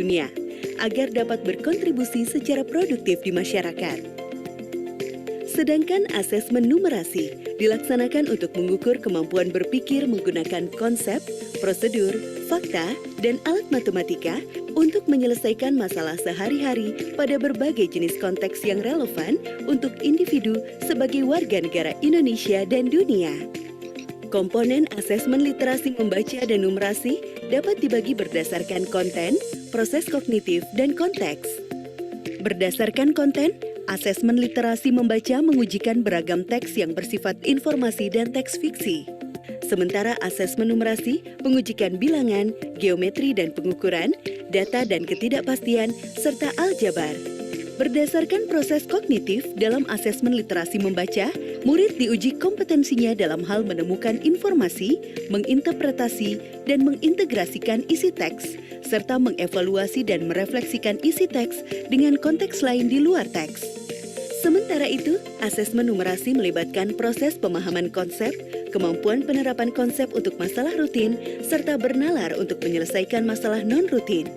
dunia agar dapat berkontribusi secara produktif di masyarakat. Sedangkan asesmen numerasi dilaksanakan untuk mengukur kemampuan berpikir menggunakan konsep, prosedur, fakta, dan alat matematika untuk menyelesaikan masalah sehari-hari pada berbagai jenis konteks yang relevan untuk individu sebagai warga negara Indonesia dan dunia. Komponen asesmen literasi membaca dan numerasi dapat dibagi berdasarkan konten, proses kognitif, dan konteks. Berdasarkan konten, asesmen literasi membaca mengujikan beragam teks yang bersifat informasi dan teks fiksi. Sementara asesmen numerasi mengujikan bilangan, geometri dan pengukuran, data dan ketidakpastian, serta aljabar. Berdasarkan proses kognitif dalam asesmen literasi membaca, murid diuji kompetensinya dalam hal menemukan informasi, menginterpretasi, dan mengintegrasikan isi teks, serta mengevaluasi dan merefleksikan isi teks dengan konteks lain di luar teks. Sementara itu, asesmen numerasi melibatkan proses pemahaman konsep, kemampuan penerapan konsep untuk masalah rutin, serta bernalar untuk menyelesaikan masalah non-rutin.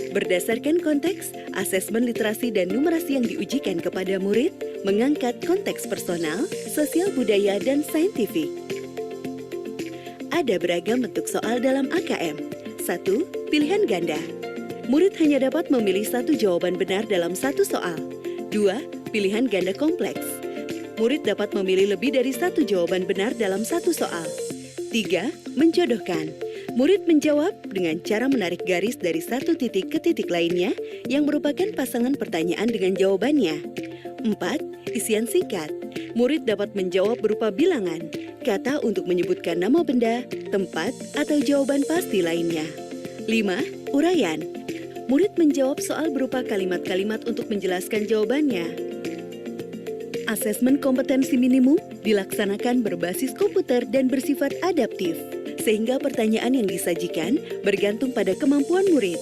Berdasarkan konteks, asesmen literasi dan numerasi yang diujikan kepada murid mengangkat konteks personal, sosial budaya, dan saintifik. Ada beragam bentuk soal dalam AKM. 1. Pilihan ganda. Murid hanya dapat memilih satu jawaban benar dalam satu soal. 2. Pilihan ganda kompleks. Murid dapat memilih lebih dari satu jawaban benar dalam satu soal. 3. Menjodohkan. Murid menjawab dengan cara menarik garis dari satu titik ke titik lainnya yang merupakan pasangan pertanyaan dengan jawabannya. 4. Isian singkat. Murid dapat menjawab berupa bilangan, kata untuk menyebutkan nama benda, tempat, atau jawaban pasti lainnya. 5. Uraian. Murid menjawab soal berupa kalimat-kalimat untuk menjelaskan jawabannya. Asesmen kompetensi minimum dilaksanakan berbasis komputer dan bersifat adaptif, sehingga pertanyaan yang disajikan bergantung pada kemampuan murid.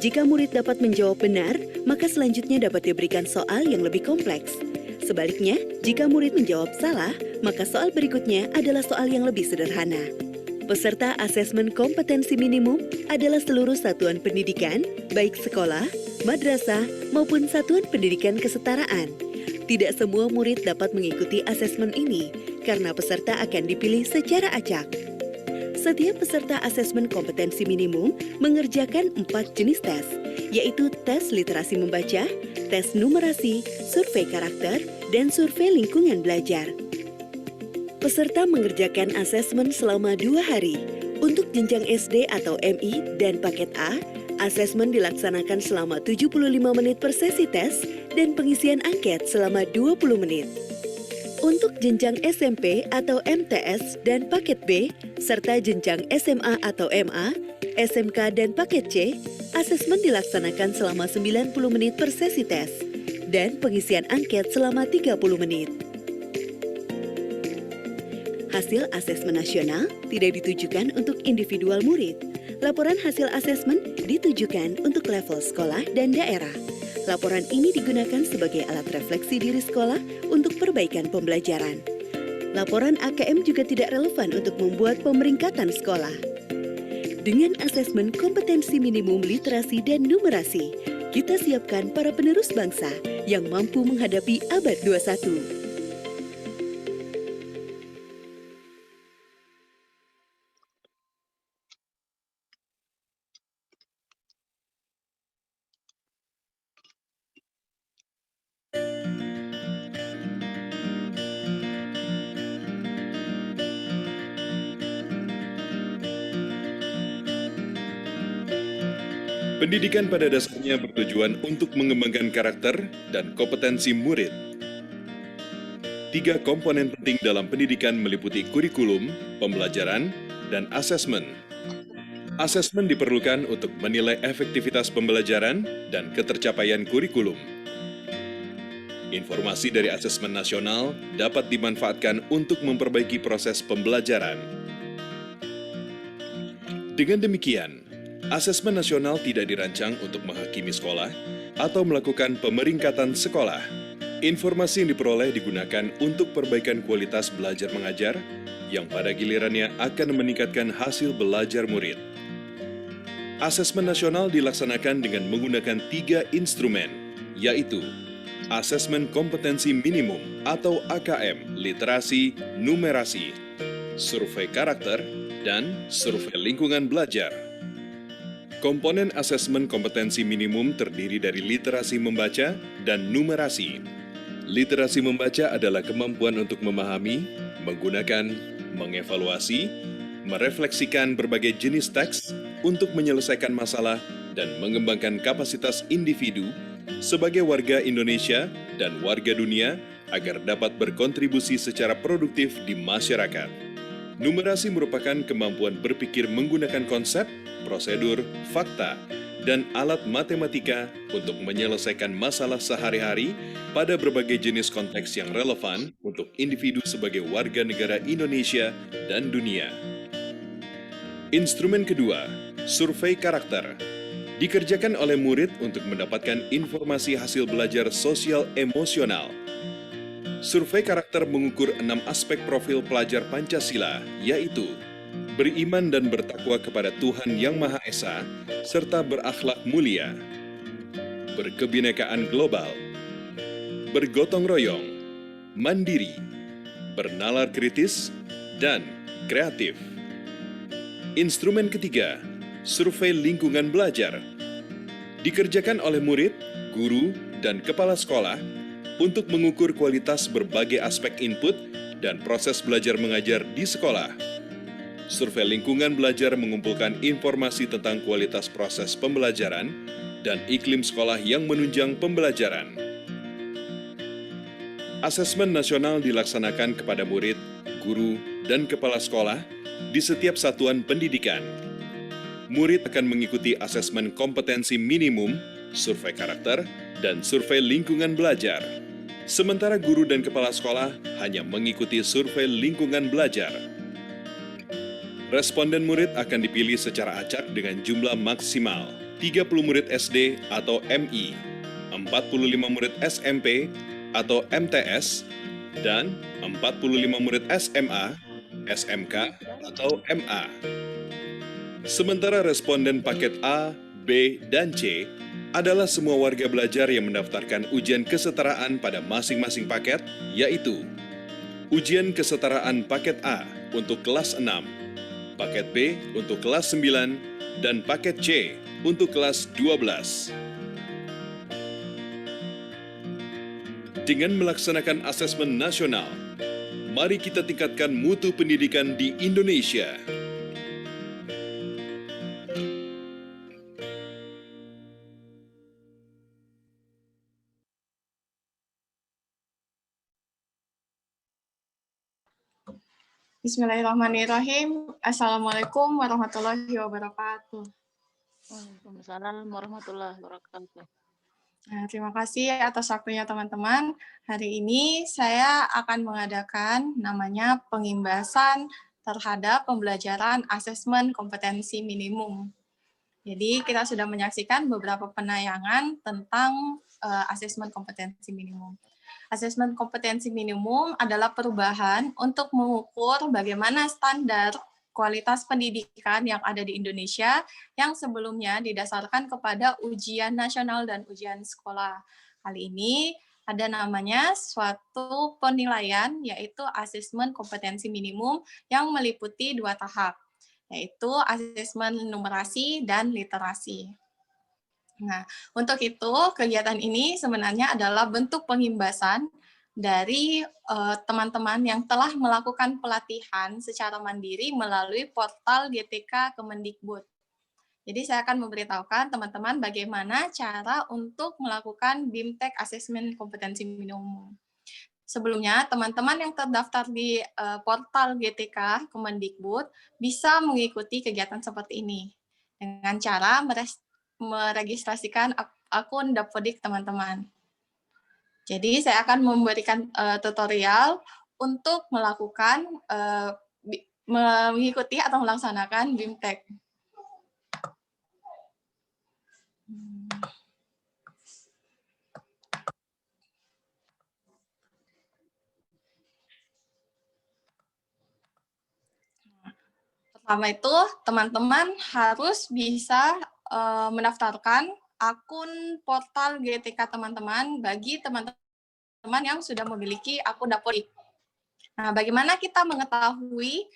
Jika murid dapat menjawab benar, maka selanjutnya dapat diberikan soal yang lebih kompleks. Sebaliknya, jika murid menjawab salah, maka soal berikutnya adalah soal yang lebih sederhana. Peserta asesmen kompetensi minimum adalah seluruh satuan pendidikan, baik sekolah, madrasah, maupun satuan pendidikan kesetaraan. Tidak semua murid dapat mengikuti asesmen ini, karena peserta akan dipilih secara acak. Setiap peserta asesmen kompetensi minimum mengerjakan 4 jenis tes, yaitu tes literasi membaca, tes numerasi, survei karakter, dan survei lingkungan belajar. Peserta mengerjakan asesmen selama 2 hari. Untuk jenjang SD atau MI dan paket A, asesmen dilaksanakan selama 75 menit per sesi tes dan pengisian angket selama 20 menit. Untuk jenjang SMP atau MTS dan paket B, serta jenjang SMA atau MA, SMK dan paket C, asesmen dilaksanakan selama 90 menit per sesi tes dan pengisian angket selama 30 menit. Hasil asesmen nasional tidak ditujukan untuk individual murid. Laporan hasil asesmen ditujukan untuk level sekolah dan daerah. Laporan ini digunakan sebagai alat refleksi diri sekolah untuk perbaikan pembelajaran. Laporan AKM juga tidak relevan untuk membuat pemeringkatan sekolah. Dengan asesmen kompetensi minimum literasi dan numerasi, kita siapkan para penerus bangsa yang mampu menghadapi abad 21. Pendidikan pada dasarnya bertujuan untuk mengembangkan karakter dan kompetensi murid. 3 komponen penting dalam pendidikan meliputi kurikulum, pembelajaran, dan asesmen. Asesmen diperlukan untuk menilai efektivitas pembelajaran dan ketercapaian kurikulum. Informasi dari asesmen nasional dapat dimanfaatkan untuk memperbaiki proses pembelajaran. Dengan demikian, asesmen nasional tidak dirancang untuk menghakimi sekolah atau melakukan pemeringkatan sekolah. Informasi yang diperoleh digunakan untuk perbaikan kualitas belajar mengajar yang pada gilirannya akan meningkatkan hasil belajar murid. Asesmen nasional dilaksanakan dengan menggunakan 3 instrumen, yaitu Asesmen Kompetensi Minimum atau AKM, Literasi, Numerasi, Survei Karakter, dan Survei Lingkungan Belajar. Komponen asesmen kompetensi minimum terdiri dari literasi membaca dan numerasi. Literasi membaca adalah kemampuan untuk memahami, menggunakan, mengevaluasi, merefleksikan berbagai jenis teks untuk menyelesaikan masalah dan mengembangkan kapasitas individu sebagai warga Indonesia dan warga dunia agar dapat berkontribusi secara produktif di masyarakat. Numerasi merupakan kemampuan berpikir menggunakan konsep, prosedur, fakta, dan alat matematika untuk menyelesaikan masalah sehari-hari pada berbagai jenis konteks yang relevan untuk individu sebagai warga negara Indonesia dan dunia. Instrumen kedua, survei karakter, dikerjakan oleh murid untuk mendapatkan informasi hasil belajar sosial emosional. Survei karakter mengukur 6 aspek profil pelajar Pancasila, yaitu beriman dan bertakwa kepada Tuhan Yang Maha Esa, serta berakhlak mulia, berkebinekaan global, bergotong royong, mandiri, bernalar kritis, dan kreatif. Instrumen ketiga, survei lingkungan belajar, dikerjakan oleh murid, guru, dan kepala sekolah untuk mengukur kualitas berbagai aspek input dan proses belajar mengajar di sekolah. Survei lingkungan belajar mengumpulkan informasi tentang kualitas proses pembelajaran dan iklim sekolah yang menunjang pembelajaran. Asesmen nasional dilaksanakan kepada murid, guru, dan kepala sekolah di setiap satuan pendidikan. Murid akan mengikuti asesmen kompetensi minimum, survei karakter, dan survei lingkungan belajar. Sementara guru dan kepala sekolah hanya mengikuti survei lingkungan belajar. Responden murid akan dipilih secara acak dengan jumlah maksimal 30 murid SD atau MI, 45 murid SMP atau MTS, dan 45 murid SMA, SMK, atau MA. Sementara responden paket A, B, dan C adalah semua warga belajar yang mendaftarkan ujian kesetaraan pada masing-masing paket, yaitu ujian kesetaraan paket A untuk kelas 6, paket B untuk kelas 9, dan paket C untuk kelas 12. Dengan melaksanakan asesmen nasional, mari kita tingkatkan mutu pendidikan di Indonesia. Bismillahirrahmanirrahim. Assalamualaikum warahmatullahi wabarakatuh. Waalaikumsalam warahmatullahi wabarakatuh. Nah, terima kasih atas waktunya teman-teman. Hari ini saya akan mengadakan namanya pengimbasan terhadap pembelajaran asesmen kompetensi minimum. Jadi kita sudah menyaksikan beberapa penayangan tentang asesmen kompetensi minimum. Asesmen kompetensi minimum adalah perubahan untuk mengukur bagaimana standar kualitas pendidikan yang ada di Indonesia yang sebelumnya didasarkan kepada ujian nasional dan ujian sekolah. Kali ini ada namanya suatu penilaian, yaitu asesmen kompetensi minimum yang meliputi 2 tahap, yaitu asesmen numerasi dan literasi. Nah, untuk itu kegiatan ini sebenarnya adalah bentuk pengimbasan dari teman-teman yang telah melakukan pelatihan secara mandiri melalui portal GTK Kemendikbud. Jadi saya akan memberitahukan teman-teman bagaimana cara untuk melakukan BIMTEK Assessment Kompetensi Minimum. Sebelumnya, teman-teman yang terdaftar di portal GTK Kemendikbud bisa mengikuti kegiatan seperti ini dengan cara meregistrasikan akun Dapodik teman-teman. Jadi saya akan memberikan tutorial untuk melakukan mengikuti atau melaksanakan BIMTEK. Selama itu, teman-teman harus bisa mendaftarkan akun portal GTK teman-teman bagi teman-teman yang sudah memiliki akun Dapodik. Nah, bagaimana kita mengetahui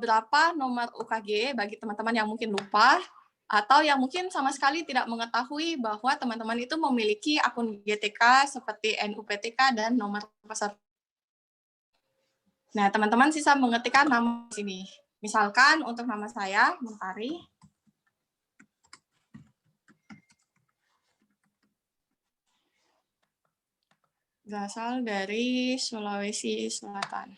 berapa nomor UKG bagi teman-teman yang mungkin lupa atau yang mungkin sama sekali tidak mengetahui bahwa teman-teman itu memiliki akun GTK seperti NUPTK dan nomor peserta. Nah, teman-teman sisa mengetikkan nama di sini. Misalkan untuk nama saya, Mentari. Berasal dari Sulawesi Selatan.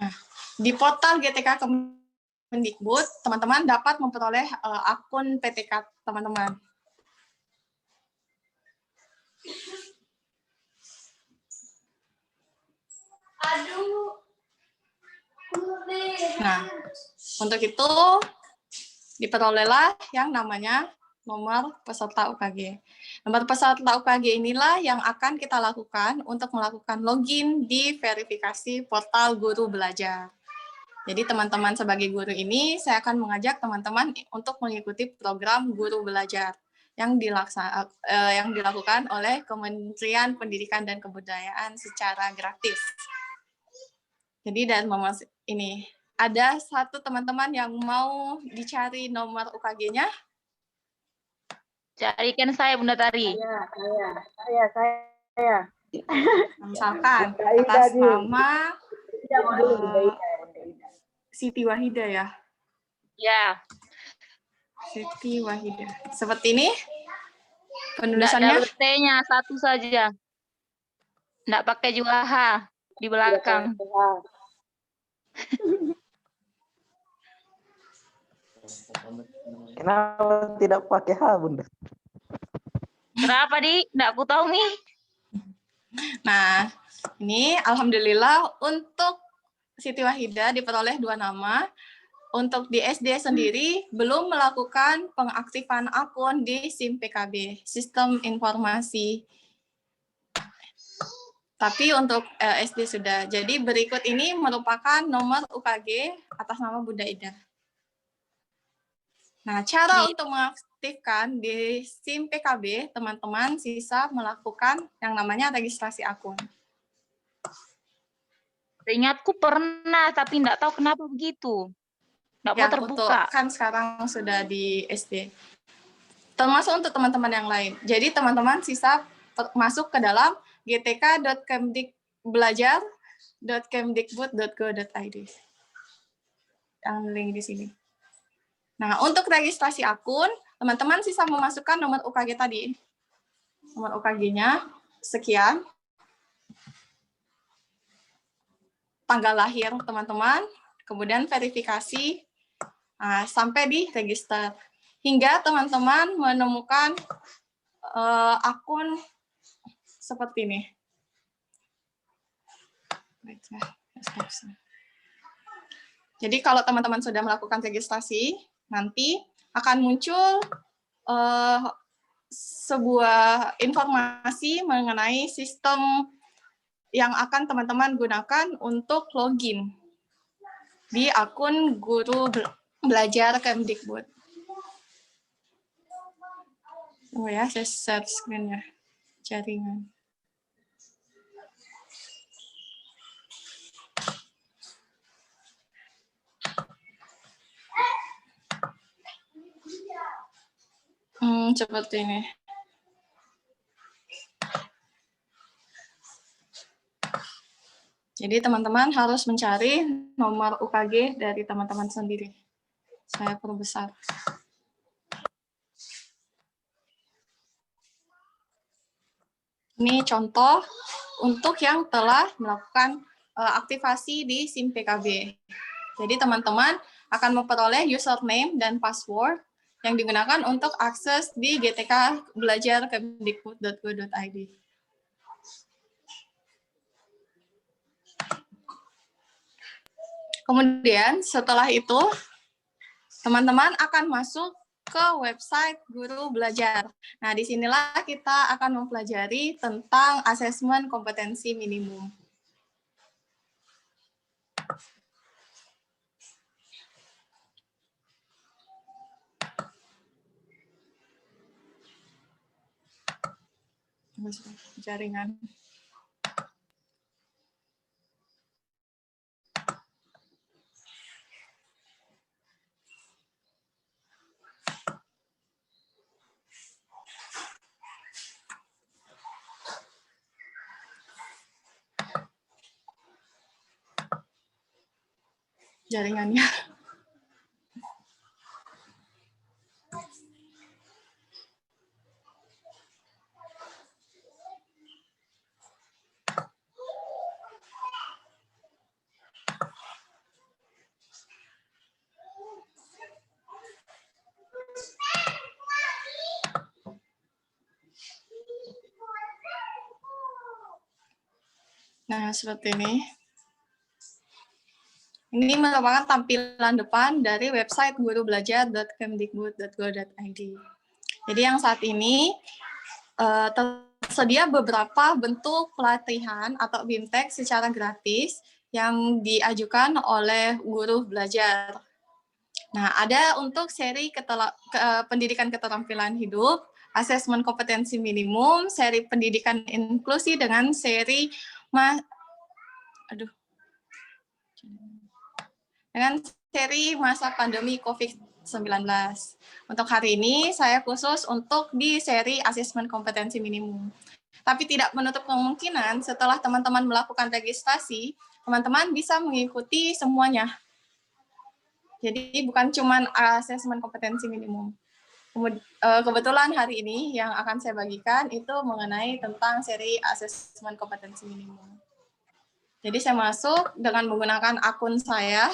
Nah, di portal GTK Kemendikbud, teman-teman dapat memperoleh akun PTK teman-teman. Nah, untuk itu diperolehlah yang namanya nomor peserta UKG. Nomor peserta UKG inilah yang akan kita lakukan untuk melakukan login di verifikasi portal guru belajar. Jadi teman-teman sebagai guru ini, saya akan mengajak teman-teman untuk mengikuti program guru belajar yang dilakukan oleh Kementerian Pendidikan dan Kebudayaan secara gratis. Jadi dan ini ada satu teman-teman yang mau dicari nomor UKG-nya. Carikan saya, Bunda Tari. Saya. Misalkan atas nama Siti Wahida ya. Ya. Siti Wahida. Seperti ini Penulisannya? penulisannya. T-nya satu saja. Nggak pakai juga H di belakang. Kenapa tidak pakai H, Bunda? Kenapa, Di? Nggak aku tahu nih. Nah, ini alhamdulillah untuk Siti Wahida diperoleh 2 nama. Untuk di SD sendiri belum melakukan pengaktifan akun di SIM PKB, Sistem Informasi. Tapi untuk SD sudah. Jadi berikut ini merupakan nomor UKG atas nama Bunda Ida. Nah, cara untuk mengaktifkan di SIM PKB, teman-teman sisa melakukan yang namanya registrasi akun. Ingatku pernah, tapi nggak tahu kenapa begitu. Nggak mau terbuka. Kan sekarang sudah di SD. Termasuk untuk teman-teman yang lain. Jadi teman-teman sisa masuk ke dalam gtk.kemdikbelajar.kemdikbud.go.id. Yang link di sini. Nah, untuk registrasi akun, teman-teman sisa memasukkan nomor UKG tadi. Nomor UKG-nya sekian. Tanggal lahir teman-teman, kemudian verifikasi, sampai di register. Hingga teman-teman menemukan akun seperti ini. Jadi kalau teman-teman sudah melakukan registrasi, nanti akan muncul sebuah informasi mengenai sistem yang akan teman-teman gunakan untuk login di akun guru belajar Kemdikbud. Tunggu ya, saya share screen-nya, jaringan. Seperti ini. Jadi teman-teman harus mencari nomor UKG dari teman-teman sendiri. Saya perbesar. Ini contoh untuk yang telah melakukan aktivasi di SIM PKB. Jadi teman-teman akan memperoleh username dan password yang digunakan untuk akses di GTK Belajar Kemdikbud.go.id. Kemudian setelah itu, teman-teman akan masuk ke website Guru Belajar. Nah, disinilah kita akan mempelajari tentang asesmen kompetensi minimum. Jaringan. Jaringannya. Nah, seperti ini. Ini merupakan tampilan depan dari website gurubelajar.kemdikbud.go.id. Jadi yang saat ini tersedia beberapa bentuk pelatihan atau BIMTEK secara gratis yang diajukan oleh guru belajar. Nah, ada untuk seri pendidikan keterampilan hidup, asesmen kompetensi minimum, seri pendidikan inklusi dengan seri masa pandemi COVID-19. Untuk hari ini, saya khusus untuk di seri asesmen kompetensi minimum. Tapi tidak menutup kemungkinan setelah teman-teman melakukan registrasi, teman-teman bisa mengikuti semuanya. Jadi bukan cuma asesmen kompetensi minimum. Kebetulan hari ini yang akan saya bagikan itu mengenai tentang seri asesmen kompetensi minimum. Jadi saya masuk dengan menggunakan akun saya.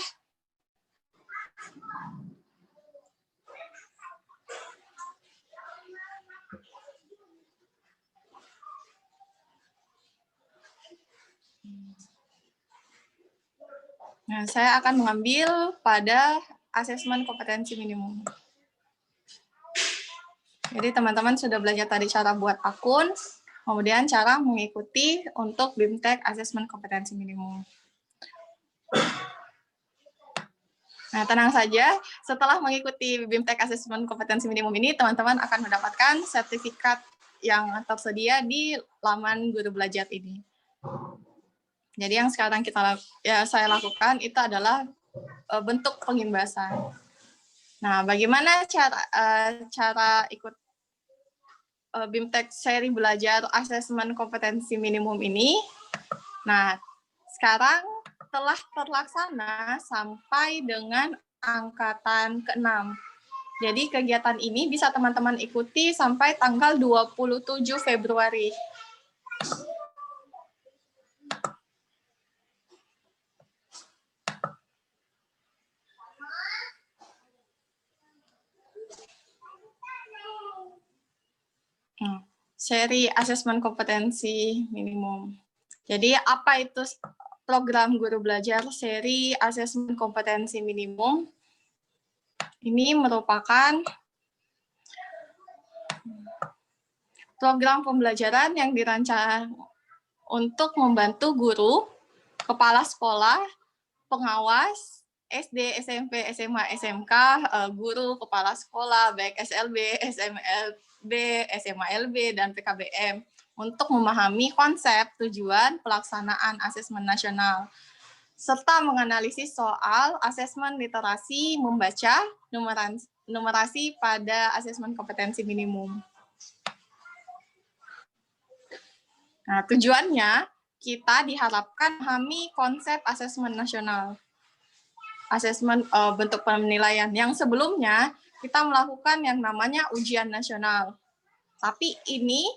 Nah, saya akan mengambil pada asesmen kompetensi minimum. Jadi teman-teman sudah belajar tadi cara buat akun, kemudian cara mengikuti untuk BIMTEK asesmen kompetensi minimum. Nah, tenang saja, setelah mengikuti BIMTEK asesmen kompetensi minimum ini, teman-teman akan mendapatkan sertifikat yang tersedia di laman Guru Belajar ini. Jadi yang sekarang saya lakukan itu adalah bentuk pengimbasan. Nah, bagaimana cara ikut BIMTEK seri belajar asesmen kompetensi minimum ini? Nah, sekarang telah terlaksana sampai dengan angkatan ke-6. Jadi kegiatan ini bisa teman-teman ikuti sampai tanggal 27 Februari. Seri asesmen kompetensi minimum. Jadi apa itu program Guru Belajar seri asesmen kompetensi minimum? Ini merupakan program pembelajaran yang dirancang untuk membantu guru, kepala sekolah, pengawas, SD, SMP, SMA, SMK, guru, kepala sekolah, baik SLB, SMLB, SMALB, dan PKBM, untuk memahami konsep, tujuan, pelaksanaan asesmen nasional, serta menganalisis soal asesmen literasi, membaca, numerasi pada asesmen kompetensi minimum. Nah, tujuannya kita diharapkan memahami konsep asesmen nasional. Asesmen bentuk penilaian yang sebelumnya kita melakukan yang namanya ujian nasional. Tapi ini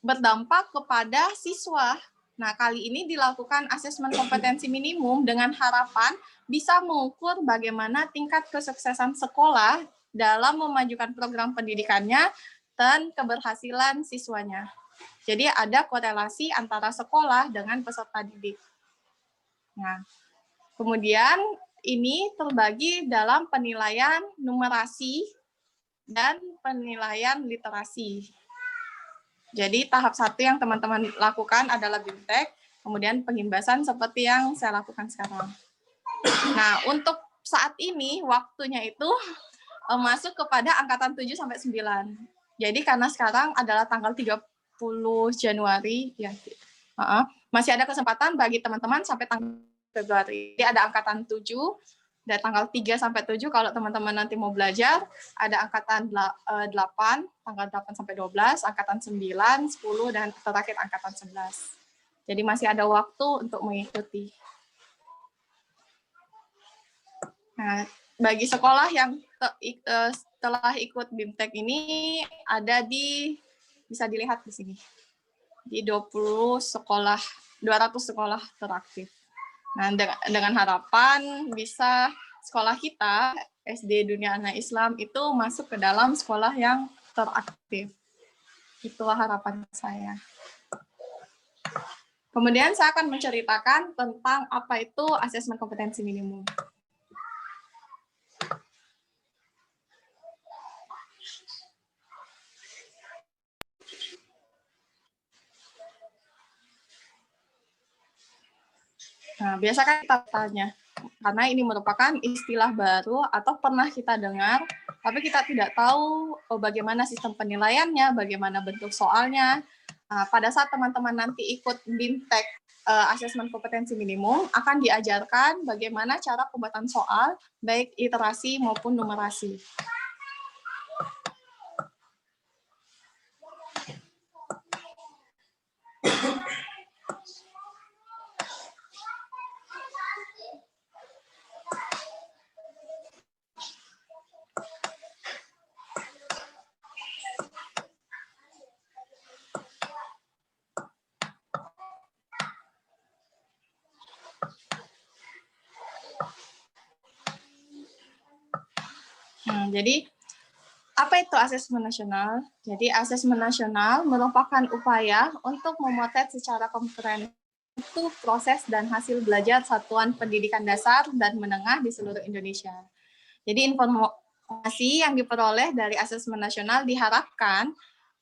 berdampak kepada siswa. Nah, kali ini dilakukan asesmen kompetensi minimum dengan harapan bisa mengukur bagaimana tingkat kesuksesan sekolah dalam memajukan program pendidikannya dan keberhasilan siswanya. Jadi ada korelasi antara sekolah dengan peserta didik. Nah, kemudian ini terbagi dalam penilaian numerasi dan penilaian literasi. Jadi tahap 1 yang teman-teman lakukan adalah BIMTEK, kemudian pengimbasan seperti yang saya lakukan sekarang. Nah, untuk saat ini waktunya itu masuk kepada angkatan 7 sampai 9. Jadi karena sekarang adalah tanggal 30 Januari, ya, masih ada kesempatan bagi teman-teman sampai tanggal Februari. Jadi ada angkatan 7 dari tanggal 3 sampai 7 kalau teman-teman nanti mau belajar, ada angkatan 8, tanggal 8 sampai 12, angkatan 9, 10, dan terakhir angkatan 11. Jadi masih ada waktu untuk mengikuti. Nah, bagi sekolah yang telah ikut BIMTEK ini ada bisa dilihat di sini, di 200 sekolah teraktif. Nah, dengan harapan bisa sekolah kita, SD Dunia Anak Islam, itu masuk ke dalam sekolah yang teraktif. Itulah harapan saya. Kemudian saya akan menceritakan tentang apa itu asesmen kompetensi minimum. Nah, biasa kan kita tanya, karena ini merupakan istilah baru atau pernah kita dengar, tapi kita tidak tahu bagaimana sistem penilaiannya, bagaimana bentuk soalnya. Nah, pada saat teman-teman nanti ikut BIMTEK asesmen kompetensi minimum, akan diajarkan bagaimana cara pembuatan soal, baik literasi maupun numerasi. Jadi, apa itu asesmen nasional? Jadi, asesmen nasional merupakan upaya untuk memotret secara komprehensif proses dan hasil belajar satuan pendidikan dasar dan menengah di seluruh Indonesia. Jadi, informasi yang diperoleh dari asesmen nasional diharapkan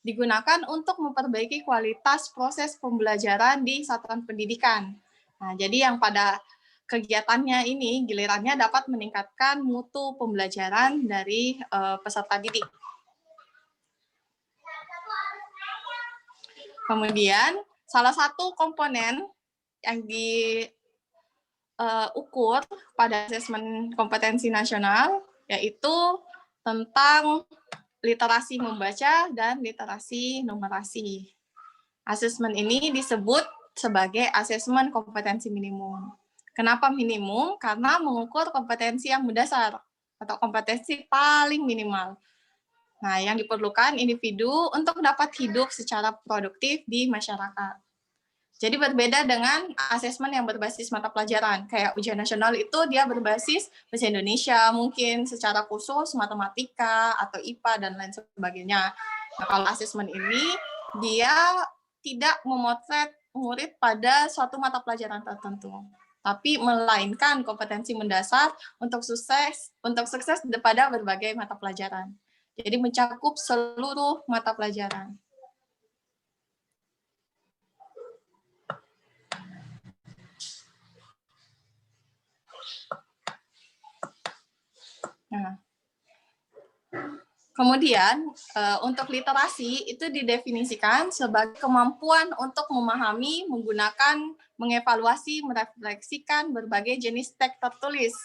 digunakan untuk memperbaiki kualitas proses pembelajaran di satuan pendidikan. Nah, jadi yang pada kegiatannya ini, gilirannya dapat meningkatkan mutu pembelajaran dari peserta didik. Kemudian, salah satu komponen yang diukur pada asesmen kompetensi nasional, yaitu tentang literasi membaca dan literasi numerasi. Asesmen ini disebut sebagai asesmen kompetensi minimum. Kenapa minimum? Karena mengukur kompetensi yang mendasar atau kompetensi paling minimal. Nah, yang diperlukan individu untuk dapat hidup secara produktif di masyarakat. Jadi berbeda dengan asesmen yang berbasis mata pelajaran. Kayak ujian nasional itu dia berbasis bahasa Indonesia, mungkin secara khusus matematika atau IPA dan lain sebagainya. Nah, kalau asesmen ini dia tidak memotret murid pada suatu mata pelajaran tertentu, tapi melainkan kompetensi mendasar untuk sukses pada berbagai mata pelajaran. Jadi mencakup seluruh mata pelajaran. Nah, kemudian untuk literasi itu didefinisikan sebagai kemampuan untuk memahami, menggunakan, mengevaluasi, merefleksikan berbagai jenis teks tertulis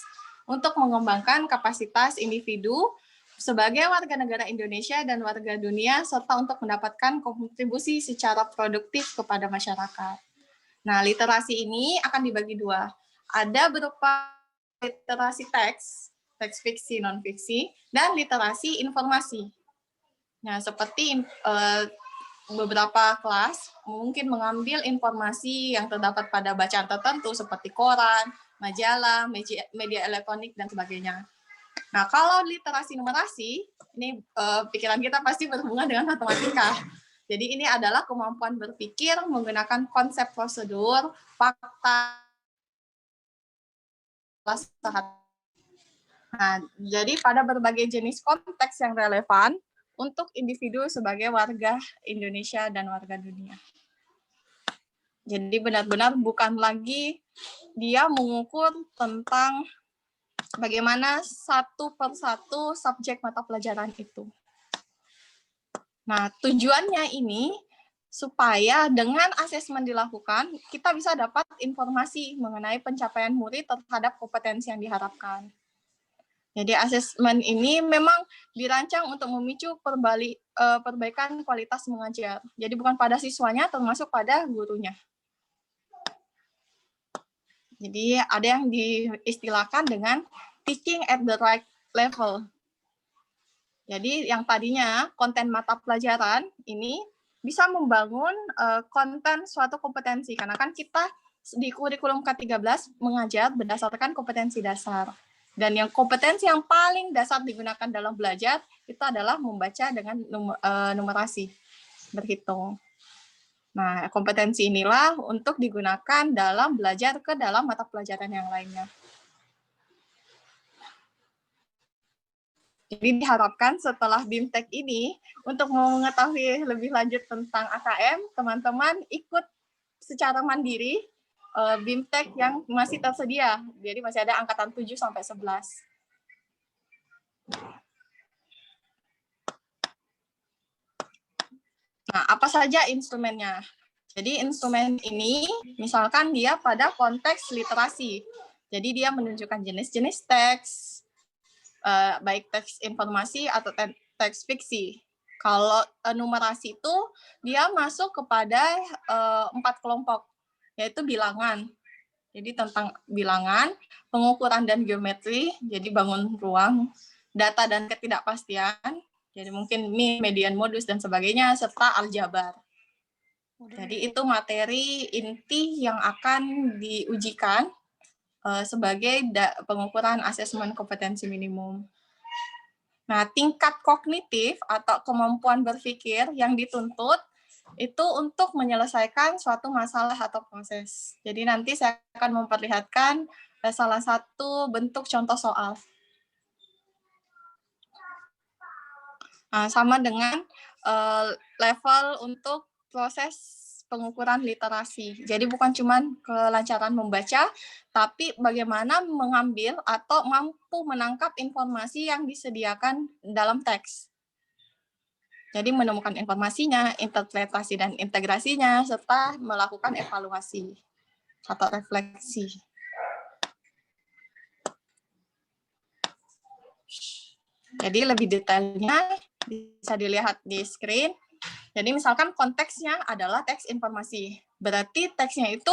untuk mengembangkan kapasitas individu sebagai warga negara Indonesia dan warga dunia, serta untuk mendapatkan kontribusi secara produktif kepada masyarakat. Nah, literasi ini akan dibagi dua. Ada berupa literasi teks fiksi, non-fiksi, dan literasi informasi. Nah, seperti beberapa kelas mungkin mengambil informasi yang terdapat pada bacaan tertentu seperti koran, majalah, media elektronik, dan sebagainya. Nah, kalau literasi numerasi, ini pikiran kita pasti berhubungan dengan matematika. Jadi ini adalah kemampuan berpikir menggunakan konsep prosedur, fakta, Nah, jadi pada berbagai jenis konteks yang relevan untuk individu sebagai warga Indonesia dan warga dunia. Jadi benar-benar bukan lagi dia mengukur tentang bagaimana satu persatu subjek mata pelajaran itu. Nah, tujuannya ini supaya dengan asesmen dilakukan, kita bisa dapat informasi mengenai pencapaian murid terhadap kompetensi yang diharapkan. Jadi asesmen ini memang dirancang untuk memicu perbaikan kualitas mengajar. Jadi bukan pada siswanya, termasuk pada gurunya. Jadi ada yang diistilahkan dengan teaching at the right level. Jadi yang tadinya konten mata pelajaran ini bisa membangun konten suatu kompetensi. Karena kan kita di kurikulum K13 mengajar berdasarkan kompetensi dasar. Dan yang kompetensi yang paling dasar digunakan dalam belajar itu adalah membaca dengan numerasi, berhitung. Nah, kompetensi inilah untuk digunakan dalam belajar ke dalam mata pelajaran yang lainnya. Jadi diharapkan setelah BIMTEK ini, untuk mengetahui lebih lanjut tentang AKM, teman-teman ikut secara mandiri BIMTEK yang masih tersedia. Jadi masih ada angkatan 7 sampai 11. Nah, apa saja instrumennya? Jadi instrumen ini, misalkan dia pada konteks literasi. Jadi dia menunjukkan jenis-jenis teks, baik teks informasi atau teks fiksi. Kalau numerasi itu, dia masuk kepada 4 kelompok, yaitu bilangan. Jadi tentang bilangan, pengukuran dan geometri, jadi bangun ruang, data dan ketidakpastian, jadi mungkin min, median, modus, dan sebagainya, serta aljabar. Jadi itu materi inti yang akan diujikan sebagai pengukuran asesmen kompetensi minimum. Nah, tingkat kognitif atau kemampuan berpikir yang dituntut itu untuk menyelesaikan suatu masalah atau proses. Jadi nanti saya akan memperlihatkan salah satu bentuk contoh soal. Nah, sama dengan level untuk proses pengukuran literasi. Jadi bukan cuma kelancaran membaca, tapi bagaimana mengambil atau mampu menangkap informasi yang disediakan dalam teks. Jadi menemukan informasinya, interpretasi dan integrasinya, serta melakukan evaluasi atau refleksi. Jadi lebih detailnya bisa dilihat di screen. Jadi misalkan konteksnya adalah teks informasi. Berarti teksnya itu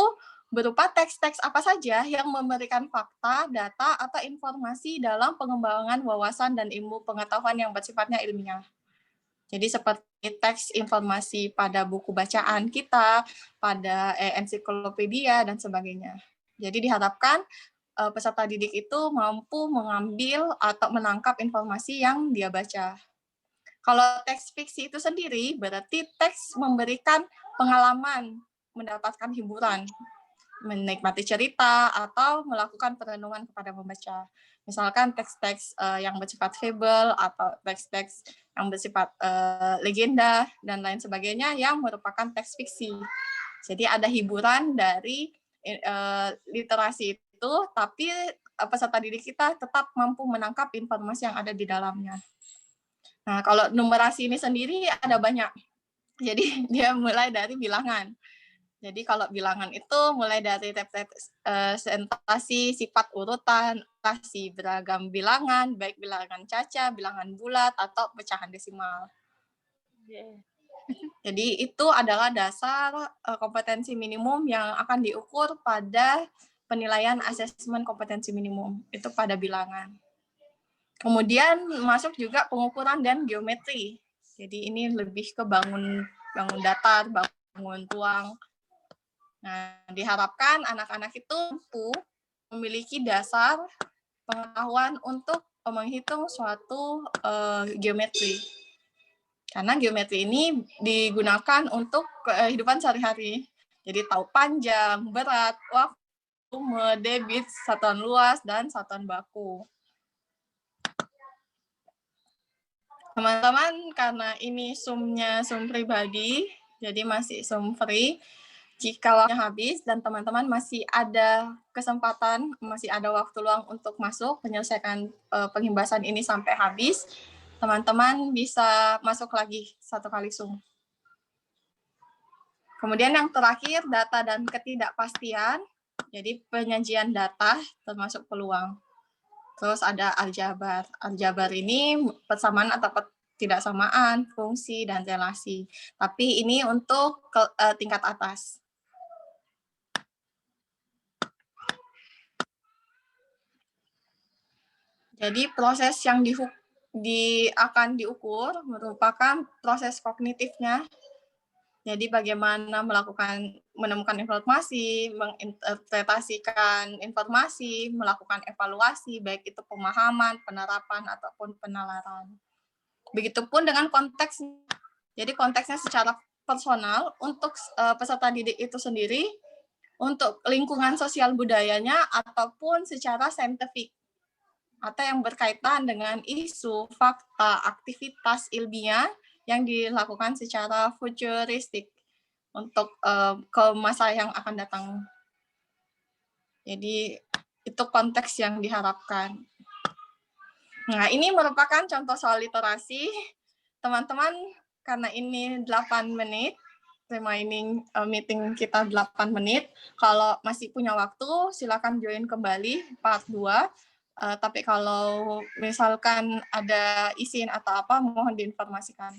berupa teks-teks apa saja yang memberikan fakta, data, atau informasi dalam pengembangan wawasan dan ilmu pengetahuan yang bersifatnya ilmiah. Jadi seperti teks informasi pada buku bacaan kita, pada ensiklopedia, dan sebagainya. Jadi diharapkan peserta didik itu mampu mengambil atau menangkap informasi yang dia baca. Kalau teks fiksi itu sendiri, berarti teks memberikan pengalaman, mendapatkan hiburan, menikmati cerita, atau melakukan perenungan kepada pembaca. Misalkan teks-teks yang bersifat fable, atau teks-teks yang bersifat legenda, dan lain sebagainya yang merupakan teks fiksi. Jadi ada hiburan dari literasi itu, tapi peserta didik kita tetap mampu menangkap informasi yang ada di dalamnya. Nah, kalau numerasi ini sendiri ada banyak. Jadi dia mulai dari bilangan. Jadi kalau bilangan itu mulai dari representasi, sifat urutan, rotasi beragam bilangan, baik bilangan caca, bilangan bulat, atau pecahan desimal. Jadi itu adalah dasar kompetensi minimum yang akan diukur pada penilaian asesmen kompetensi minimum. Itu pada bilangan. Kemudian masuk juga pengukuran dan geometri. Jadi ini lebih ke bangun datar, bangun ruang. Nah, diharapkan anak-anak itu mampu memiliki dasar pengetahuan untuk menghitung suatu geometri. Karena geometri ini digunakan untuk kehidupan sehari-hari. Jadi tahu panjang, berat, waktu, debit, satuan luas, dan satuan baku. Teman-teman, karena ini Zoom-nya Zoom pribadi, jadi masih Zoom free. Jika waktunya habis dan teman-teman masih ada kesempatan, masih ada waktu luang untuk masuk, menyelesaikan pengimbasan ini sampai habis, teman-teman bisa masuk lagi satu kali Zoom. Kemudian yang terakhir, data dan ketidakpastian. Jadi penyajian data termasuk peluang. Terus ada aljabar. Aljabar ini persamaan atau ketidaksamaan, fungsi, dan relasi. Tapi ini untuk tingkat atas. Jadi proses yang akan diukur merupakan proses kognitifnya. Jadi bagaimana menemukan informasi, menginterpretasikan informasi, melakukan evaluasi, baik itu pemahaman, penerapan, ataupun penalaran. Begitupun dengan konteks. Jadi konteksnya secara personal untuk peserta didik itu sendiri, untuk lingkungan sosial budayanya, ataupun secara saintifik, atau yang berkaitan dengan isu, fakta, aktivitas ilmiah yang dilakukan secara futuristik untuk ke masa yang akan datang. Jadi itu konteks yang diharapkan. Nah, ini merupakan contoh soal literasi. Teman-teman, karena ini 8 menit, remaining meeting kita 8 menit. Kalau masih punya waktu, silakan join kembali part 2. Tapi kalau misalkan ada izin atau apa, mohon diinformasikan.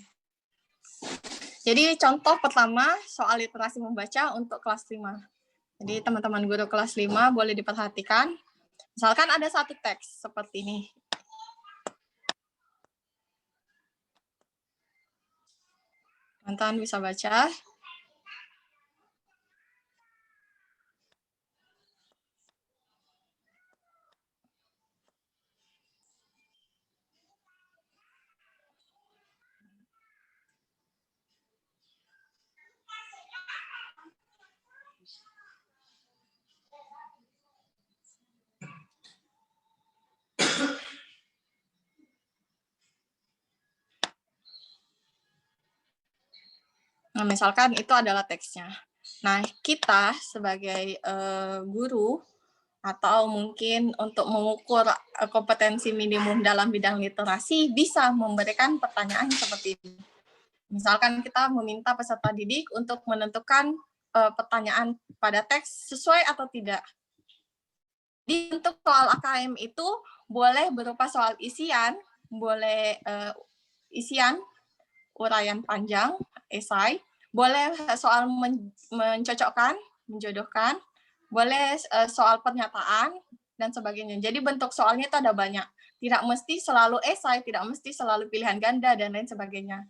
Jadi contoh pertama, soal literasi membaca untuk kelas 5. Jadi teman-teman guru kelas 5 boleh diperhatikan. Misalkan ada satu teks seperti ini. Teman-teman bisa baca. Nah, misalkan itu adalah teksnya. Nah, kita sebagai guru atau mungkin untuk mengukur kompetensi minimum dalam bidang literasi bisa memberikan pertanyaan seperti ini. Misalkan kita meminta peserta didik untuk menentukan pertanyaan pada teks sesuai atau tidak. Di untuk soal AKM itu boleh berupa soal isian, boleh isian, uraian panjang, esai, boleh soal mencocokkan, menjodohkan, boleh soal pernyataan, dan sebagainya. Jadi bentuk soalnya itu ada banyak. Tidak mesti selalu esai, tidak mesti selalu pilihan ganda, dan lain sebagainya.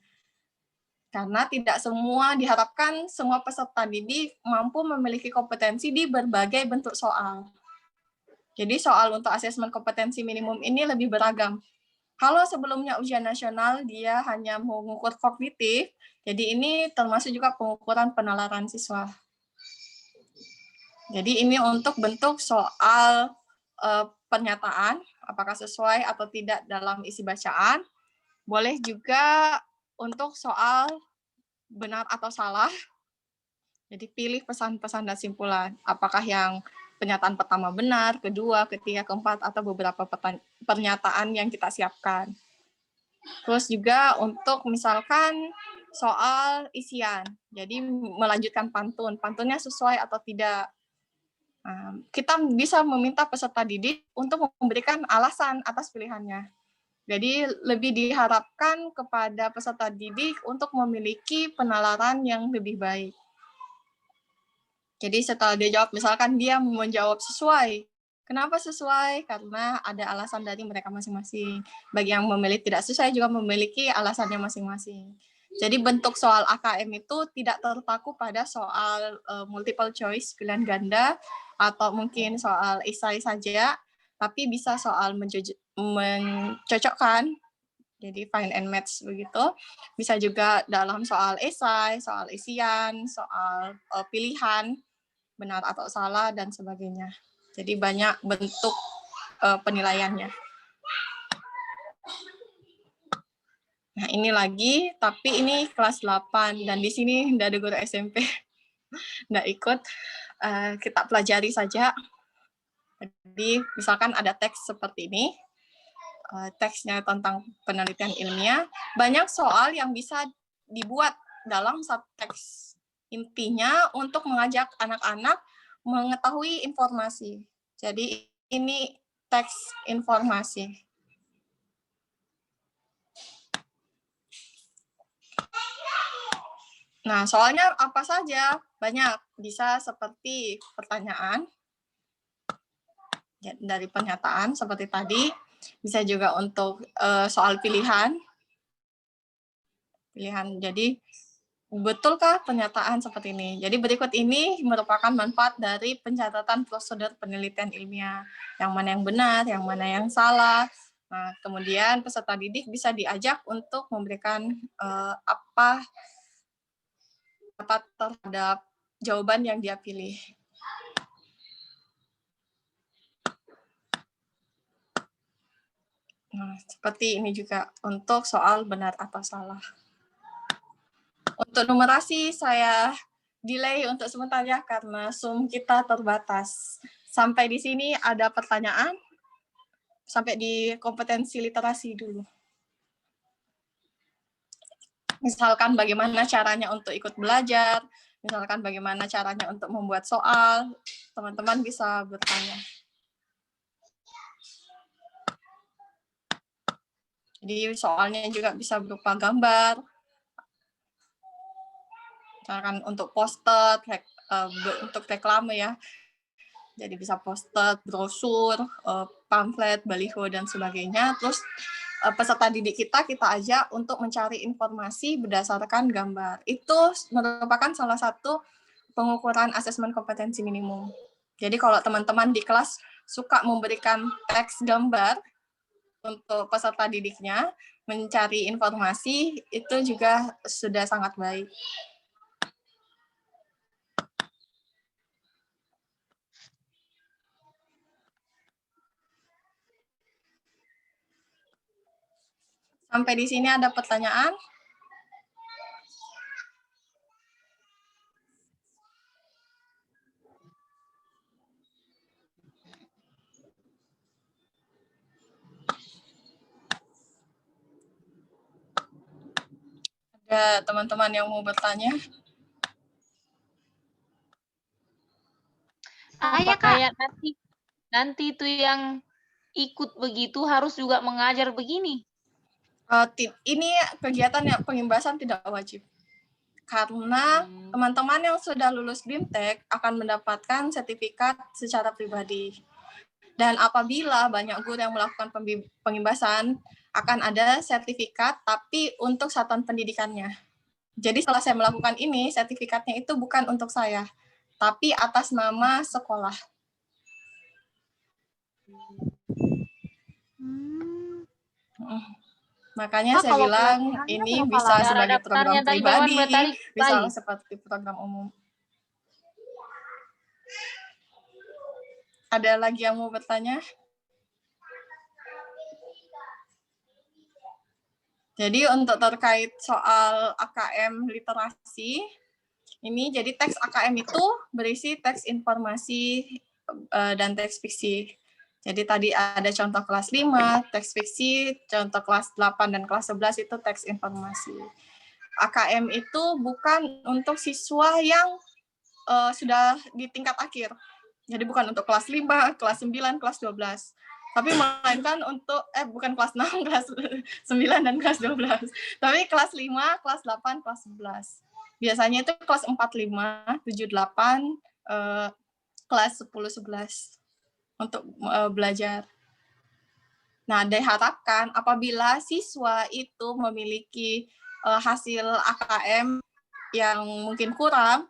Karena tidak semua diharapkan semua peserta didik mampu memiliki kompetensi di berbagai bentuk soal. Jadi soal untuk asesmen kompetensi minimum ini lebih beragam. Kalau sebelumnya ujian nasional dia hanya mengukur kognitif, jadi ini termasuk juga pengukuran penalaran siswa. Jadi ini untuk bentuk soal pernyataan, apakah sesuai atau tidak dalam isi bacaan. Boleh juga untuk soal benar atau salah. Jadi pilih pesan-pesan dan simpulan. Apakah yang pernyataan pertama benar, kedua, ketiga, keempat, atau beberapa pernyataan yang kita siapkan. Terus juga untuk misalkan soal isian, jadi melanjutkan pantun, pantunnya sesuai atau tidak. Kita bisa meminta peserta didik untuk memberikan alasan atas pilihannya. Jadi lebih diharapkan kepada peserta didik untuk memiliki penalaran yang lebih baik. Jadi setelah dia jawab, misalkan dia menjawab sesuai. Kenapa sesuai? Karena ada alasan dari mereka masing-masing. Bagi yang memilih tidak sesuai juga memiliki alasannya masing-masing. Jadi bentuk soal AKM itu tidak terpaku pada soal multiple choice, pilihan ganda, atau mungkin soal esai saja, tapi bisa soal mencocokkan, jadi find and match begitu. Bisa juga dalam soal esai, soal isian, soal pilihan, benar atau salah, dan sebagainya. Jadi banyak bentuk penilaiannya. Nah, ini lagi, tapi ini kelas 8, dan di sini tidak ada guru SMP, tidak ikut. Kita pelajari saja. Jadi, misalkan ada teks seperti ini, teksnya tentang penelitian ilmiah, banyak soal yang bisa dibuat dalam satu teks. Intinya untuk mengajak anak-anak mengetahui informasi. Jadi, ini teks informasi. Nah, soalnya apa saja? Banyak. Bisa seperti pertanyaan, dari pernyataan seperti tadi. Bisa juga untuk soal pilihan. Jadi, betulkah pernyataan seperti ini? Jadi berikut ini merupakan manfaat dari pencatatan prosedur penelitian ilmiah. Yang mana yang benar, yang mana yang salah. Nah, kemudian peserta didik bisa diajak untuk memberikan apa terhadap jawaban yang dia pilih. Nah, seperti ini juga untuk soal benar atau salah. Untuk numerasi saya delay untuk sebentar ya, karena Zoom kita terbatas. Sampai di sini ada pertanyaan? Sampai di kompetensi literasi dulu. Misalkan bagaimana caranya untuk ikut belajar, misalkan bagaimana caranya untuk membuat soal, teman-teman bisa bertanya. Jadi soalnya juga bisa berupa gambar, misalkan untuk poster, untuk reklame ya. Jadi bisa poster, brosur, pamflet, baliho, dan sebagainya. Terus peserta didik kita ajak untuk mencari informasi berdasarkan gambar. Itu merupakan salah satu pengukuran asesmen kompetensi minimum. Jadi kalau teman-teman di kelas suka memberikan teks gambar untuk peserta didiknya mencari informasi, itu juga sudah sangat baik. Sampai di sini ada pertanyaan? Ada teman-teman yang mau bertanya? Ya kayak nanti itu yang ikut begitu harus juga mengajar begini. Ini kegiatan yang pengimbasan tidak wajib. Karena teman-teman yang sudah lulus BIMTEK akan mendapatkan sertifikat secara pribadi. Dan apabila banyak guru yang melakukan pengimbasan, akan ada sertifikat, tapi untuk satuan pendidikannya. Jadi setelah saya melakukan ini, sertifikatnya itu bukan untuk saya, tapi atas nama sekolah. Makanya saya bilang ini bisa sebagai program pribadi, bisa seperti program umum. Ada lagi yang mau bertanya? Jadi untuk terkait soal AKM literasi, ini jadi teks AKM itu berisi teks informasi dan teks fiksi. Jadi tadi ada contoh kelas 5, teks fiksi, contoh kelas 8 dan kelas 11 itu teks informasi. AKM itu bukan untuk siswa yang sudah di tingkat akhir. Jadi bukan untuk kelas 5, kelas 9, kelas 12. Tapi melainkan untuk, bukan kelas 6, kelas 9, dan kelas 12. Tapi kelas 5, kelas 8, kelas 11. Biasanya itu kelas 4, 5, 7, 8, kelas 10, 11 untuk belajar. Nah, diharapkan apabila siswa itu memiliki hasil AKM yang mungkin kurang,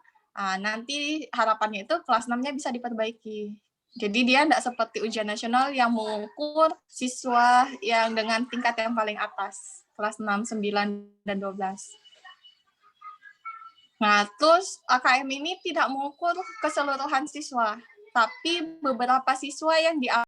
nanti harapannya itu kelas 6-nya bisa diperbaiki. Jadi dia tidak seperti ujian nasional yang mengukur siswa yang dengan tingkat yang paling atas, kelas 6, 9, dan 12. Nah, terus AKM ini tidak mengukur keseluruhan siswa, tapi beberapa siswa yang